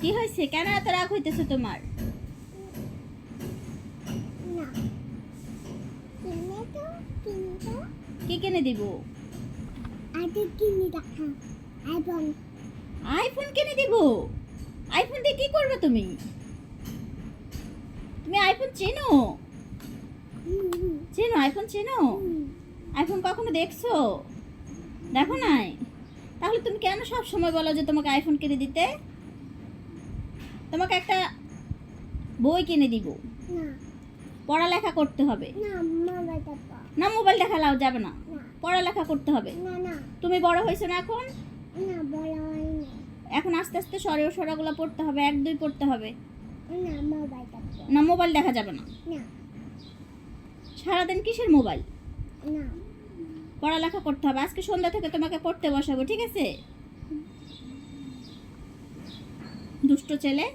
কি হয়েছে? কেন এত রাগ হইতেছে তোমার? না কিনে তো কিনতো কি কিনে দিব? আগে কিনে দেখা আইফোন আইফোন কিনে দিব? আইফোন দিয়ে কি করবে তুমি? তুমি আইফোন চেনো? চেনো আইফোন চেনো? আইফোন কখনো দেখছো? দেখো নাই? তাহলে তুমি কেন সব সময় বলো যে তোমাকে আইফোন কিনে দিতে? তোমাকে একটা বই কিনে দিব, না পড়ালেখা করতে হবে। না মোবাইল দেখো না মোবাইল দেখা লাও যাবে না, না পড়ালেখা করতে হবে। না না তুমি বড় হয়েছো না এখন? না বলা হয়নি এখন আস্তে আস্তে সরে সরাগুলো পড়তে হবে, 1 2 পড়তে হবে। না মোবাইল দেখো না মোবাইল দেখা যাবে না। না সারাদিন কিসের মোবাইল? না পড়ালেখা করতে হবে। আজকে সন্ধ্যা থেকে তোমাকে পড়তে বসাবো, ঠিক আছে? দুষ্ট ছেলে।